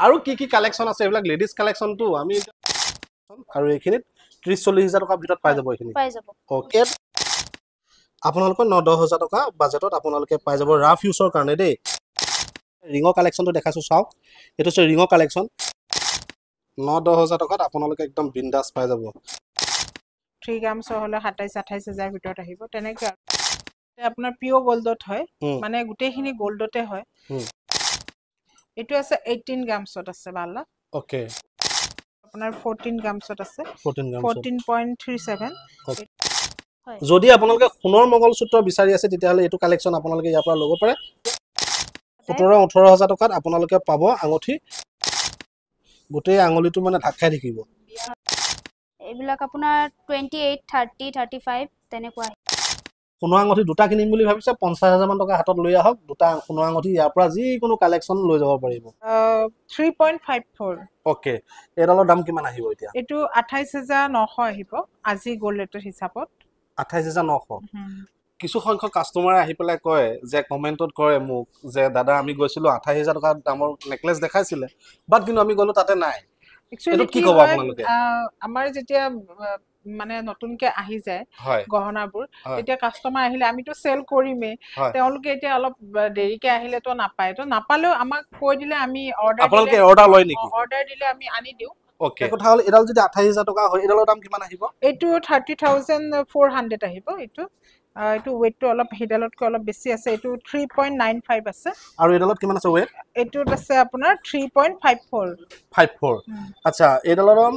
আৰু কি কালেকচন আছে এইবিলাক লেডিজ কালেকচনটো আমি আৰু এইখিনিত 30-40 হাজাৰ টকাৰ ভিতৰত পাই যাব এইখিনি পাই যাব ওকে আপোনালোকৰ 9-10 হাজাৰ টকা বাজেটত আপোনালোকে পাই যাব ৰাফ ইউজৰ কাৰণে দেই ৰিঙৰ কালেকচনটো দেখাইছো চাওক এটো আছে ৰিঙৰ কালেকচন 9-10 হাজাৰ টকাত আপোনালোকে একদম বিন্দাস পাই যাব 3 গ্ৰাম হলে 27-28 হাজাৰ ভিতৰত আহিব তেনেকৈ আপোনাৰ পিওৰ গোল্ডত হয় মানে গুটেখিনি গোল্ডতে হয় এটো আছে 18 গ্ৰামছত আছে বালা ওকে আপোনাৰ 14 গ্ৰামছত আছে 14.37 যদি আপোনালোকে সোণৰ মঙ্গলসূত্ৰ বিচাৰি আছে তেতিয়াহলে এটো কালেকচন আপোনালোকে ইয়াৰ পৰা ল'ব পাৰে 17-18 হাজাৰ টকাত আপোনালোকে পাব আঙঠি গোটেই আঙুলিটো মানে ঢাক খাই থাকিব এইবিলাক আপোনাৰ 28-30-35 তেনেকুৱা সোণৰ আঙঠি দুটা কিনিম বুলি ভাবিছে 50,000 মান টকা হাতত লৈ আহক দুটা সোণৰ আঙঠি ইয়াৰ পৰা যি কোনো কালেকচন লৈ যাব পাৰিব 3.54 ওকে এডালৰ দাম কিমান আহিব এতিয়া এটো 28,900 আহিব আজি গোল্ড ৰেটৰ হিচাপত 28,900 কিছু সংখ্যক কাস্টমাৰ আহি পেলাই কয় যে কমেন্টত কৰে মোক যে দাদা আমি গৈছিলো 28,000 টকা দামৰ নেকলেস দেখাইছিলে বাট কিন্তু আমি গলো তাতে নাই একচুয়ালি কি ক'ব আপোনালোকে আমাৰ যেতিয়া মানে নতুনকে আহি যায় গহনাবোৰ তেতিয়া কাস্টমাৰ আহিলে আমিতো সেল কৰিমে তেওঁলোকে এতিয়া অলপ দেৰিকে আহিলে তো নাপায় তো নাপালেও আমাক কৈ দিলে আমি অৰ্ডাৰ আপোনালোকে অৰ্ডাৰ লয় নেকি অৰ্ডাৰ দিলে আমি আনি দিও ওকে কথা হল এডাল যদি 28,000 টকা হয় এডালৰ দাম কিমান আহিব এটো 30,400 আহিব এটো এটো ওয়েটটো অলপ হেডালতকৈ অলপ বেছি আছে এটো 3.95 আছে আৰু এডালত কিমান আছে ওয়েট এটো আছে আপোনাৰ 3.54 আচ্ছা এডালৰ দাম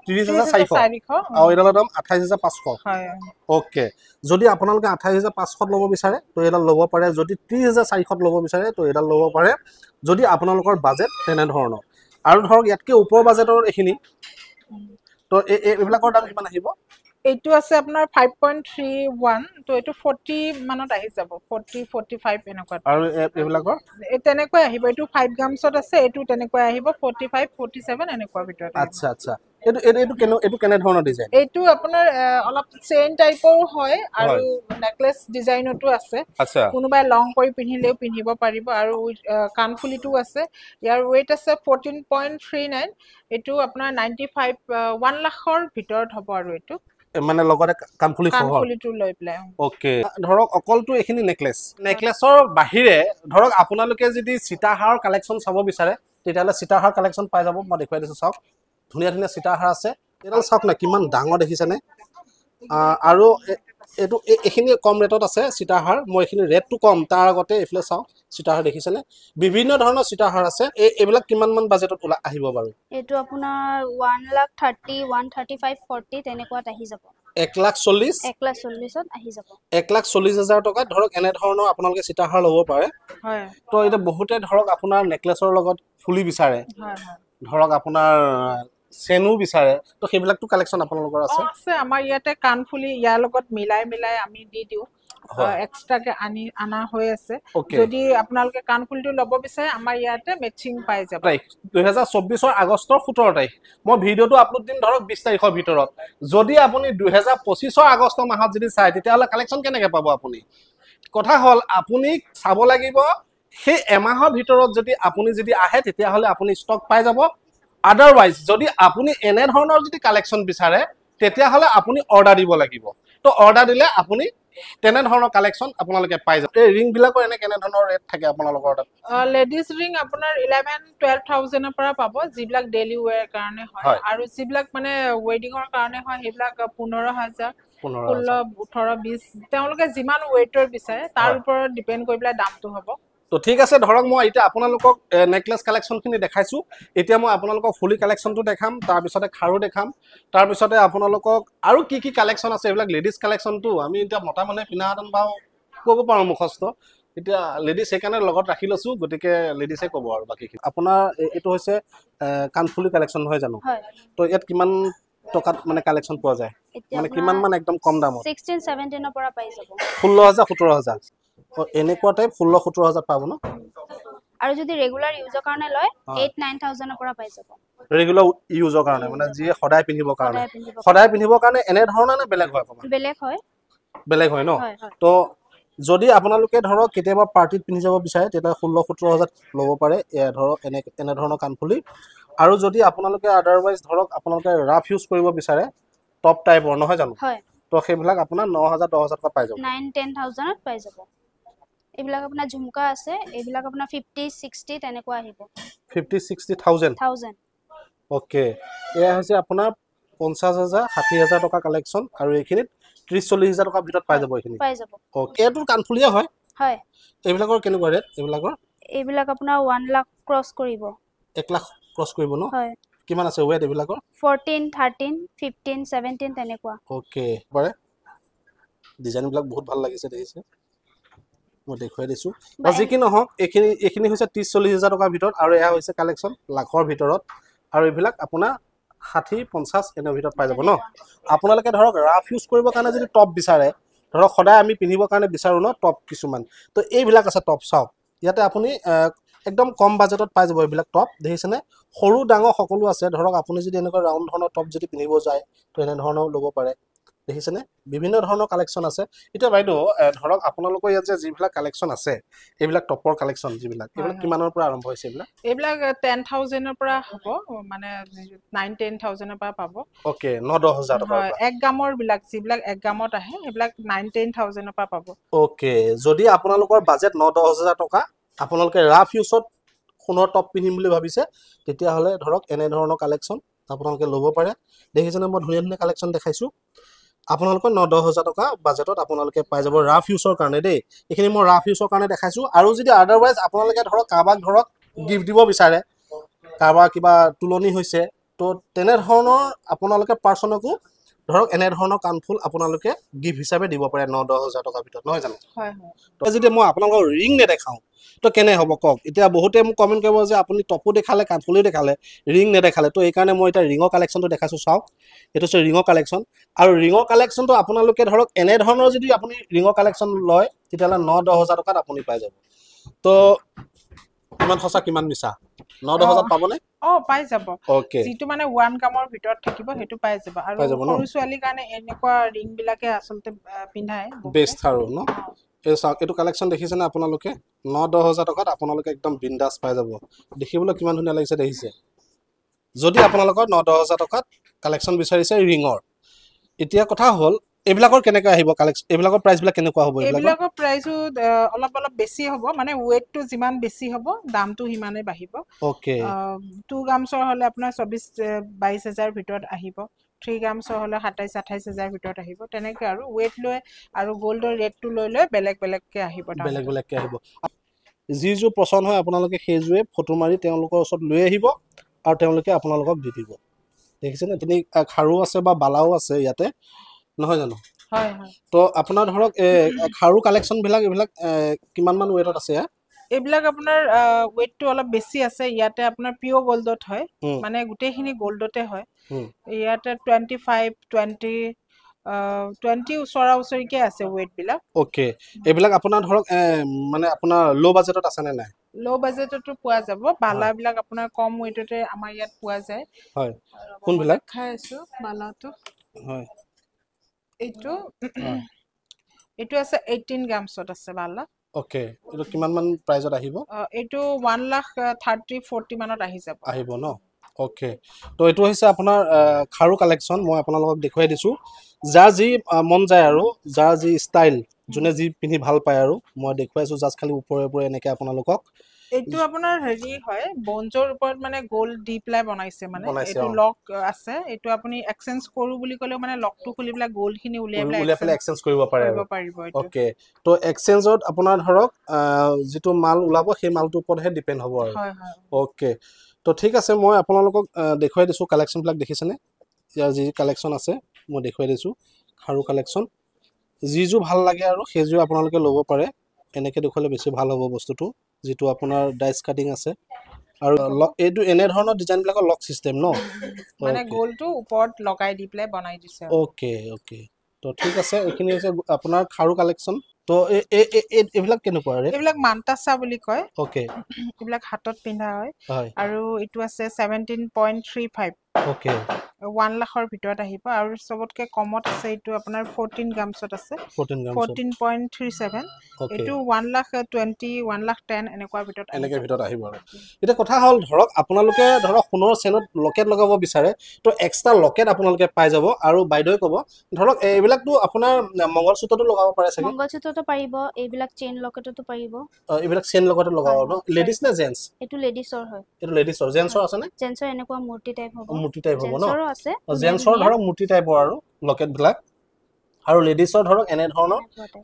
30,400 আৰু এডালৰ দাম 28,500 হয় ওকে যদি আপোনালোকে 28,500 ল'ব বিচাৰে তো এডাল ল'ব পাৰে যদি 30,400 ল'ব বিচাৰে তো এডাল ল'ব পাৰে যদি আপোনালোকৰ বাজেট তেনে ধৰণৰ আৰু ধৰক ইয়াতকে ওপৰ বাজেটৰ এখিনি তো এইবিলাকৰ দাম কিমান আহিব এইটো আছে আপোনাৰ 5.31 তো এটো 40 মানত আহি যাব 40-45 এনেকুৱা আৰু এইবিলাকৰ তেনেকৈ আহিব এটো 5 গ্ৰামছত আছে এটো তেনেকৈ আহিব 45-47 এনেকুৱা ভিতৰত আচ্ছা আচ্ছা এটো কেনে ধৰণৰ ডিজাইন এইটো আপোনাৰ অলপ চেইন টাইপৰ হয় আৰু নেকলেস ডিজাইনটো আছে আচ্ছা কোনোবাই লং কৰি পিন্ধিলেও পিন্ধিব পাৰিব আৰু কানফুলিটো আছে ইয়াৰ ওয়েট আছে 14.39 এটো আপোনাৰ 95 1 লাখৰ ভিতৰত হ'ব আৰু এটো মানে লগতে কানফুলিটো লৈ প্লে ওকে ধৰক অকলটো এখিনি নেকলেসৰ বাহিৰে ধৰক আপোনালোকে যদি সীতাহাৰ কালেকচন চাব বিচাৰে তেতিয়ালে সীতাহাৰ কালেকচন পাই যাব মই দেখুৱাই দিছো চাওক ধুনিয়া ধুনিয়া সীতাহাৰ আছে এডাল চাওক না কিমান ডাঙৰ দেখিছানে আৰু এটো এখিনি কম ৰেটত আছে সীতাহাৰ মই এখিনি ৰেটটো কম তাৰ আগতে এফলে চাওক সীতাহাৰ দেখিছানে বিভিন্ন ধৰণৰ সীতাহাৰ আছে এইবিলাক কিমান মান বাজেটত আহিব বাৰু এটো আপোনাৰ 1,30,135,40 তেনেকুৱাত আহি যাব 1,40,000 আহি যাব 1,40,000 টকা ধৰক এনে ধৰণৰ আপোনালোকে সীতাহাৰ ল'ব পাৰে হয় তো এটা বহুতে ধৰক আপোনাৰ নেকলেসৰ লগত ফুলি বিচাৰে হয় ধৰক আপোনাৰ চেনু বিচাৰে তো সেইবিলাকটো কালেকচন আপোনালোকৰ আছে আছে আমাৰ ইয়াতে কানফুলি ইয়াৰ লগত মিলাই আমি দি দিও এক্সট্ৰাকে আনা হৈ আছে যদি আপোনালোকে কানফুলিটো ল'ব বিচাৰে আমাৰ ইয়াতে মেচিং পাই যাব 2024 আগষ্টৰ 17 তাৰিখ মই ভিডিওটো আপলোড দিম ধৰক 20 তাৰিখৰ ভিতৰত যদি আপুনি 2025 আগষ্ট মাহত যদি চাই তেতিয়াহলে কালেকচন কেনেকৈ পাব আপুনি কথা হল আপুনি চাব লাগিব সেই এমাহৰ ভিতৰত যদি আপুনি যদি আহে তেতিয়াহলে আপুনি ষ্টক পাই যাব আদাৰৱাইজ যদি আপুনি এনে ধৰণৰ যদি কালেকচন বিচাৰে তেতিয়াহলে আপুনি অৰ্ডাৰ দিব লাগিব তো অৰ্ডাৰ দিলে আপুনি তেনে ধৰণৰ কালেকচন আপোনালোকে পাই যাব এই ৰিং বিলাকৰ এনে কেনে ধৰণৰ ৰেট থাকে আপোনালোকৰ তাত লেডিজ ৰিং আপোনাৰ 11-12,000 ৰ পৰা পাব যিবিলাক ডেইলি ওয়্যাৰ কাৰণে হয় আৰু যিবিলাক মানে ওয়েডিংৰ কাৰণে হয় সেইবিলাক 15,000 16-18-20 তেওঁলোকে যিমান ওয়েটৰ বিচাৰে তাৰ ওপৰত ডিপেন্ড কৰি পেলাই দামটো হ'ব তো ঠিক আছে ধৰক মই এতিয়া আপোনালোকক নেকলেস কালেকচনখিনি দেখাইছো এতিয়া মই আপোনালোকক ফুলি কালেকচনটো দেখাম তাৰ পিছতে খাৰু দেখাম তাৰ পিছতে আপোনালোকক আৰু কি কালেকচন আছে এইবিলাক লেডিজ কালেকচনটো আমি এতিয়া মতা মানে পিনাহাতন বাও ক'ব পাৰো মুখস্থ এতিয়া লেডিজ সেইকাৰণে লগত ৰাখি লৈছো গতিকে লেডিজে ক'ব আৰু বাকি আপোনাৰ এটো হৈছে কানফুলি কালেকচন হয় জানো তো ইয়াত কিমান টকাত মানে কালেকচন পোৱা যায় মানে কিমান মান একদম কম দামত 16-17 ৰ পৰা পাই যাব 16,000-17,000 এনেকুৱা টাইপ 16-17,000 পাব ন আৰু যদি ৰেগুলাৰ ইউজৰ কাৰণে লয় 8-9,000 ৰ পৰা পাই যাব ৰেগুলাৰ ইউজৰ কাৰণে মানে যি সদায় পিন্ধিবৰ কাৰণে এনে ধৰণৰ নে বেলেগ হয় বেলেগ হয় ন তো যদি আপোনালোকে ধৰক কেতিয়াবা পাৰ্টিত পিন্ধি যাব বিচাৰে তেতিয়া 16-17 ল'ব পাৰে ধৰক এনেধৰণৰ কাণফুলি আৰু যদি আপোনালোকে আদাৰৱাইজ ধৰক আপোনালোকে ৰাফ ইউজ কৰিব বিচাৰে টপ টাইপৰ নহয় জানো হয় তো সেইবিলাক আপোনাৰ 9,000-10,000 টকা পাই যাব 9-10,000 ত পাই যাব এইবিলাক আপোনাৰ ঝুমকা আছে এইবিলাক আপোনাৰ 50-60 তেনেকুৱা আহিব 50-60,000 ওকে এয়া হৈছে আপোনাৰ 50,000 60,000 টকা কালেকশ্যন আৰু এইখিনিত 30-40,000 টকাৰ ভিতৰত পাই যাব এইখিনি পাই যাব ওকে এইটো কাণফুলিয়ে হয় হয় এইবিলাকৰ কেনেকুৱা ৰেট এইবিলাক আপোনাৰ 1 লাখ ক্ৰছ কৰিব 1 লাখ ক্ৰছ কৰিব ন হয় কিমান আছে ৱেট এইবিলাকৰ 14 13 15 17 তেনেকুৱা ওকে পাৰে ডিজাইনবিলাক বহুত ভাল লাগিছে দেখিছে মই দেখুৱাই দিছোঁ বা যি কি নহওক এইখিনি হৈছে 30-40,000 টকাৰ ভিতৰত আৰু এয়া হৈছে কালেকশ্যন লাখৰ ভিতৰত আৰু এইবিলাক আপোনাৰ 60-50 এনৰ ভিতৰত পাই যাব ন আপোনালোকে ধৰক ৰাফ ইউজ কৰিবৰ কাৰণে যদি টপ বিচাৰে ধৰক সদায় আমি পিন্ধিবৰ কাৰণে বিচাৰোঁ ন টপ কিছুমান তো এইবিলাক আছে টপ চাওক ইয়াতে আপুনি একদম কম বাজেটত পাই যাব এইবিলাক টপ দেখিছেনে সৰু ডাঙৰ সকলো আছে ধৰক আপুনি যদি এনেকুৱা ৰাউণ্ড ধৰণৰ টপ যদি পিন্ধিব যায় তো এনেধৰণৰ ল'ব পাৰে দেখিছেনে বিভিন্ন ধৰণৰ কালেকশ্যন আছে এতিয়া বাইদেউ ধৰক আপোনালোকৰ ইয়াত যে যিবিলাক কালেকশ্যন আছে এইবিলাক টপৰ কালেকশ্যন যিবিলাক এইবিলাক কিমানৰ পৰা আৰম্ভ হৈছে এইবিলাক 10,000 ৰ পৰা হ'ব মানে 9-10,000 ৰ পৰা পাব ওকে 9-10,000 টকা হয় এক গামৰ বিলাক যিবিলাক এক গামত আহে সেইবিলাক 9-10,000 ৰ পৰা পাব ওকে যদি আপোনালোকৰ বাজেট 9-10,000 টকা আপোনালোকে ৰাফ ইউজত সোণৰ টপ পিন্ধিম বুলি ভাবিছে তেতিয়াহ'লে ধৰক এনেধৰণৰ কালেকশ্যন আপোনালোকে ল'ব পাৰে দেখিছেনে মই ধুনীয়া ধুনীয়া কালেকশ্যন দেখাইছোঁ আপোনালোকৰ 9-10,000 টকা বাজেটত আপোনালোকে পাই যাব ৰাফ ইউজৰ কাৰণে দেই এইখিনি মই ৰাফ ইউজৰ কাৰণে দেখাইছোঁ আৰু যদি আদাৰৱাইজ আপোনালোকে ধৰক কাৰোবাক ধৰক গিফ্ট দিব বিচাৰে কাৰোবাৰ কিবা তুলনি হৈছে তো তেনেধৰণৰ আপোনালোকে পাৰ্চনকো ধৰক এনেধৰণৰ কাণফুল আপোনালোকে গিফ্ট হিচাপে দিব পাৰে 9-10,000 টকাৰ ভিতৰত নহয় জানো হয় হয় তো যদি মই আপোনালোকক ৰিং নেদেখাওঁ তো কেনে হ'ব কওক এতিয়া বহুতে মোক কমেণ্ট কৰিব যে আপুনি টপো দেখালে কাণফুলিও দেখালে ৰিং নেদেখালে তো এইকাৰণে মই এতিয়া ৰিঙৰ কালেকশ্যনটো দেখাইছোঁ চাওক এইটো হৈছে ৰিঙৰ কালেকশ্যন আৰু ৰিঙৰ কালেকশ্যনটো আপোনালোকে ধৰক এনেধৰণৰ যদি আপুনি ৰিঙৰ কালেকশ্যন লয় তেতিয়াহ'লে 9-10,000 টকাত আপুনি পাই যাব তো কিমান সঁচা কিমান মিছা 9-10,000 পাবনে পাই যাব ওকে যিটো মানে 1 গামৰ ভিতৰত থাকিব সেইটো পাই যাব আৰু সৰু ছোৱালীৰ কাৰণে এনেকুৱা ৰিং বিলাকে আচলতে পিন্ধায় বেষ্ট আৰু ন এই চাওক এইটো কালেকশ্যন দেখিছেনে আপোনালোকে 9-10,000 টকাত আপোনালোকে একদম বিন্দাছ পাই যাব দেখিবলৈ কিমান ধুনীয়া লাগিছে দেখিছে যদি আপোনালোকৰ 9-10,000 টকাত কালেকশ্যন বিচাৰিছে ৰিঙৰ এতিয়া কথা হ'ল এইবিলাকৰ কেনেকৈ আহিব কালেকশ্যন এইবিলাকৰ প্ৰাইচবিলাক কেনেকুৱা হ'ব এইবিলাকৰ প্ৰাইচো অলপ বেছি হ'ব মানে ৱেটটো যিমান বেছি হ'ব দামটো সিমানেই বাঢ়িব ওকে 2 গ্ৰামছৰ হ'লে আপোনাৰ 24-22,000 ভিতৰত আহিব 3 গ্ৰামছৰ হ'লে 27-28,000 ভিতৰত আহিব তেনেকৈ আৰু ৱেট লৈ আৰু গ'ল্ডৰ ৰেটটো লৈ বেলেগকৈ আহিব বেলেগকৈ আহিব যিযোৰ পচন্দ হয় আপোনালোকে সেইযোৰে ফটো মাৰি তেওঁলোকৰ ওচৰত লৈ আহিব আৰু তেওঁলোকে আপোনালোকক দি দিব দেখিছেনে তিনি খাৰু আছে বা বালাও আছে ইয়াতে নহয় জানো হয় হয় তো আপোনাৰ ধৰক খাৰু কালেকশ্যনবিলাক এইবিলাক কিমানমান ৱেটত আছে এইবিলাক আপোনাৰ ৱেটটো অলপ বেছি আছে ইয়াতে আপোনাৰ পিঅ'ৰ গ'ল্ডত হয় মানে গোটেইখিনি গ'ল্ডতে হয় ইয়াতে 25-20 ওচৰা ওচৰিকে আছে ৱেটবিলাক ওকে এইবিলাক আপোনাৰ ধৰক মানে আপোনাৰ ল' বাজেটত আছেনে নাই ল' বাজেটতো পোৱা যাব বালাবিলাক আপোনাৰ কম ৱেটতে আমাৰ ইয়াত পোৱা যায় হয় কোনবিলাক খাই আছো বালাটো হয় এইটো আছে 18 গ্ৰামছত আছে বালা ওকে এইটো কিমানমান প্ৰাইজত আহিব এইটো 1,30,40 মানত আহিব ন ওকে তো এইটো হৈছে আপোনাৰ খাৰু কালেকশ্যন মই আপোনালোকক দেখুৱাই দিছোঁ যাৰ যি মন যায় আৰু যাৰ যি ষ্টাইল যোনে যি পিন্ধি ভাল পায় আৰু মই দেখুৱাইছোঁ জাষ্ট খালি ওপৰে আপোনালোকক এইটো আপোনাৰ হেৰি হয় বঞ্জৰ ওপৰত মানে গোল্ড দি পেলাই বনাইছে মানে এইটো লক আছে এইটো আপুনি এক্সচেঞ্জ কৰো বুলি ক'লে মানে লকটো খুলি পেলাই গোল্ডখিনি উলিয়াই পেলাই এক্সচেঞ্জ কৰিব পাৰিব ওকে তো এক্সচেঞ্জত আপোনাৰ ধৰক যিটো মাল ওলাব সেই মালটোৰ ওপৰতহে ডিপেণ্ড হ'ব আৰু ওকে তো ঠিক আছে মই আপোনালোকক দেখুৱাই দিছোঁ কালেকশ্যনবিলাক দেখিছেনে ইয়াৰ যি কালেকশ্যন আছে মই দেখুৱাই দিছোঁ খাৰু কালেকশ্যন যিযোৰ ভাল লাগে আৰু সেইযোৰ আপোনালোকে ল'ব পাৰে এনেকৈ দেখুৱালে বেছি ভাল হ'ব বস্তুটো যিটো আপোনাৰ ডাইচ কাটিং আছে আৰু এইটো এনেধৰণৰ ডিজাইনবিলাকৰ লক চিষ্টেম ন মানে গোল্ডটো ওপৰত লগাই দি পেলাই বনাই দিছে ওকে তো ঠিক আছে এইখিনি হৈছে আপোনাৰ খাৰু কালেকশ্যন তো এইবিলাক কেনেকুৱা ৰেট এইবিলাক মান্তাসা বুলি কয় ওকে এইবিলাক হাতত পিন্ধা হয় হয় আৰু এইটো আছে 17.35 ওকে 1 লাখৰ ভিতৰত আহিব আৰু সবতকে কমত আছে এইটো আপোনাৰ 14 গ্ৰামছত আছে 14 গ্ৰাম 14.37 ওকে এইটো 1 লাখ 20 1 লাখ 10 এনেকুৱা ভিতৰত এনেকে ভিতৰত আহিব আৰু এতিয়া কথা হ'ল ধৰক আপোনালোকে ধৰক সোণৰ চেনত লকেট লগাব বিচাৰে তো এক্সট্ৰা লকেট আপোনালোকে পাই যাব আৰু বাইদেৱে ক'ব ধৰক এইবিলাকতো আপোনাৰ মংগলসূত্ৰতো লগাব পাৰে চাগে মংগলসূত্ৰতো পাৰিব এইবিলাক চেইন লকেটতো পাৰিব এইবিলাক চেন লগতে লগাব ন লেডিজ নে জেন্টস এইটো লেডিছৰ হয় এইটো লেডিজৰ জেন্টছৰ আছে নে জেন্টছৰ এনেকুৱা মূৰ্তি টাইপ হ'ব মূৰ্তি টাইপ হ'ব ন জেন্টছৰো আছে জেন্টছৰ ধৰক মূৰ্তি টাইপৰ আৰু লকেটবিলাক আৰু লেডিজৰ ধৰক এনে ধৰণৰ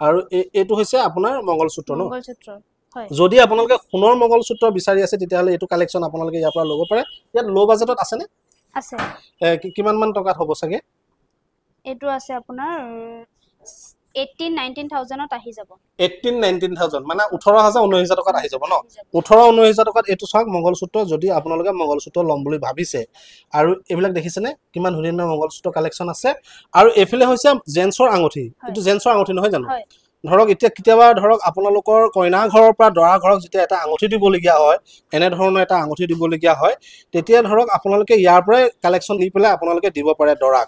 আৰু এইটো হৈছে আপোনাৰ মংগলসূত্ৰ ন মংগলসূত্ৰৰ হয় যদি আপোনালোকে সোণৰ মংগলসূত্ৰ বিচাৰি আছে তেতিয়াহ'লে এইটো কালেকশ্যন আপোনালোকে ইয়াৰ পৰা ল'ব পাৰে ইয়াত ল' বাজেটত আছেনে আছে কিমান মান টকাত হ'ব চাগে এইটো আছে আপোনাৰ 18-19,000ত আহি যাব 18-19,000 মানে 18,000 19,000 টকাত আহি যাব ন 18-19,000 টকাত এইটো চাওক মংগলসূত্ৰ যদি আপোনালোকে মংগলসূত্ৰ ল'ম বুলি ভাবিছে আৰু এইবিলাক দেখিছেনে কিমান ধুনীয়া ধুনীয়া মংগলসূত্ৰ কালেকশ্যন আছে আৰু এইফালে হৈছে জেন্টছৰ আঙুঠি এইটো জেন্টছৰ আঙুঠি নহয় জানো ধৰক এতিয়া কেতিয়াবা ধৰক আপোনালোকৰ কইনা ঘৰৰ পৰা দৰা ঘৰক যেতিয়া এটা আঙুঠি দিবলগীয়া হয় এনেধৰণৰ এটা আঙুঠি দিবলগীয়া হয় তেতিয়া ধৰক আপোনালোকে ইয়াৰ পৰাই কালেকশ্যন দি পেলাই আপোনালোকে দিব পাৰে দৰাক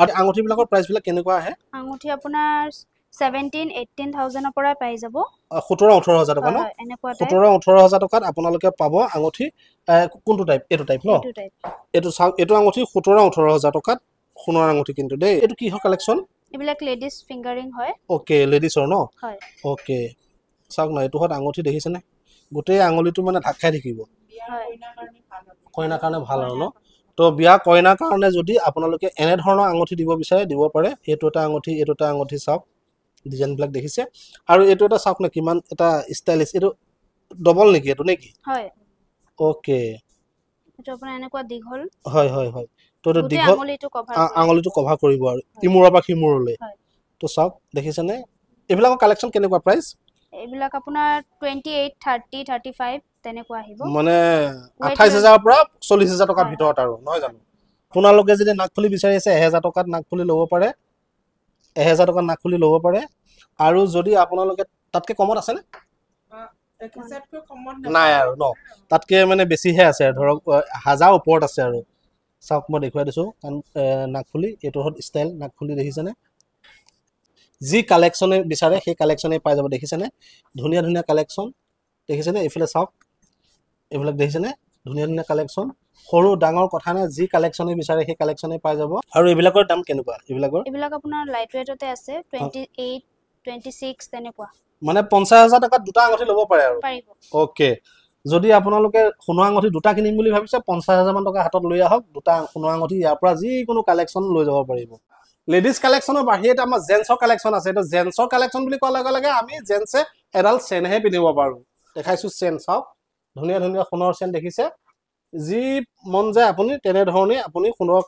আৰু আঙুঠিবিলাকৰ প্ৰাইচবিলাক কেনেকুৱা আহে আঙুঠি আপোনাৰ 17-18,000ৰ পৰা পাই যাব 17-18,000 টকা ন এনেকুৱা টাইপ 17-18,000 টকাত আপোনালোকে পাব আঙুঠি কোনটো টাইপ এইটো টাইপ ন এইটো টাইপ এইটো চাওক এইটো আঙুঠি 17-18,000 টকাত সোণৰ আঙুঠি কিন্তু দেই এইটো কিহৰ কালেকশ্যন এইবিলাক লেডিজ ফিংগাৰিং হয় ওকে লেডিছৰ ন হয় ওকে চাওক না এইটো হত আঙুঠি দেখিছেনে গোটেই আঙুলিটো মানে ঢাক খাই থাকিব হয় কইনাৰ কাৰণে ভাল আৰু ন তো বিয়া কইনাৰ কাৰণে যদি আপোনালোকে এনে ধৰণৰ আঙুঠি দিব বিচাৰে দিব পাৰে এইটো এটা আঙুঠি চাওক ডিজাইনবিলাক দেখিছে আৰু এইটো এটা চাওক না কিমান এটা ষ্টাইলিছ এইটো ডবল নেকি এইটো নেকি হয় ওকে এইটো আপোনাৰ এনেকুৱা দীঘল হয় হয় হয় তো এইটো গোটেই দীঘল আঙুলিটো কভাৰ কৰিব আৰু ইমূৰৰ পৰা সিমূৰলৈ তো চাওক দেখিছেনে এইবিলাকৰ কালেকশ্যন কেনেকুৱা প্ৰাইচ এইবিলাক আপোনাৰ 28-30-35 তেনেকুৱা আহিব মানে 28,000 পৰা 40,000 টকাৰ ভিতৰত আৰু নহয় জানো আপোনালোকে যদি নাকফুলি বিচাৰি আছে 1,000 টকাত নাকফুলি ল'ব পাৰে 1,000 টকাত নাকফুলি ল'ব পাৰে আৰু যদি আপোনালোকে তাতকে কমত আছেনে নাই আৰু ন তাতকে মানে বেছিহে আছে ধৰক 1000 ওপৰত আছে আৰু চাওক মই দেখুৱাই দিছোঁ কাৰণ নাকফুলি এইটো হত ষ্টাইল নাকফুলি দেখিছেনে যি কালেকশ্যনে বিচাৰে সেই কালেকশ্যনে পাই যাব দেখিছেনে ধুনীয়া ধুনীয়া কালেকশ্যন দেখিছেনে এইফালে চাওক এইবিলাক দেখিছেনে ধুনীয়া ধুনীয়া কালেকশ্যন সৰু ডাঙৰ কথা নাই যি কালেকশ্যনে বিচাৰে সেই কালেকশ্যনে পাই যাব আৰু এইবিলাকৰ দাম কেনেকুৱা এইবিলাক আপোনাৰ লাইট ৱেটতে আছে 28-26 তেনেকুৱা মানে 50,000 টকাত দুটা আঙুঠি ল'ব পাৰে আৰু পাৰিব ওকে যদি আপোনালোকে সোণৰ আঙুঠি দুটা কিনিম বুলি ভাবিছে 50,000 মান টকা হাতত লৈ আহক দুটা সোণৰ আঙুঠি ইয়াৰ পৰা যিকোনো কালেকশ্যন লৈ যাব পাৰিব লেডিজ কালেকশ্যনৰ বাহিৰে আমাৰ জেন্টছৰ কালেকশ্যন আছে এইটো জেন্টছৰ কালেকশ্যন বুলি কোৱাৰ লগে লগে আমি জেন্টছে এডাল চেনহে পিন্ধিব পাৰোঁ দেখাইছোঁ চেন চাওক ধুনীয়া ধুনীয়া সোণৰ চেন দেখিছে যি মন যায় আপুনি তেনেধৰণে আপুনি সোণৰ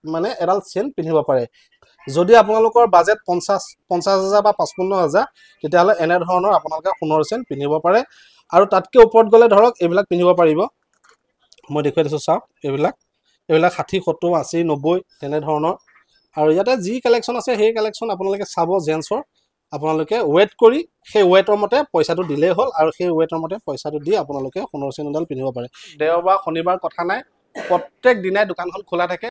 মানে এডাল চেন পিন্ধিব পাৰে যদি আপোনালোকৰ বাজেট 50,000 বা 55,000 তেতিয়াহ'লে এনেধৰণৰ আপোনালোকে সোণৰ চেন পিন্ধিব পাৰে আৰু তাতকৈ ওপৰত গ'লে ধৰক এইবিলাক পিন্ধিব পাৰিব মই দেখুৱাই দিছোঁ চাওক এইবিলাক 60, 70, 80, 90 তেনেধৰণৰ আৰু ইয়াতে যি কালেকশ্যন আছে সেই কালেকশ্যন আপোনালোকে চাব জেন্টছৰ আপোনালোকে ৱেট কৰি সেই ৱেটৰ মতে পইচাটো দিলেই হ'ল আৰু সেই ৱেটৰ মতে পইচাটো দি আপোনালোকে সোণৰ চেন এডাল পিন্ধিব পাৰে দেওবাৰ শনিবাৰ কথা নাই প্ৰত্যেক দিনাই দোকানখন খোলা থাকে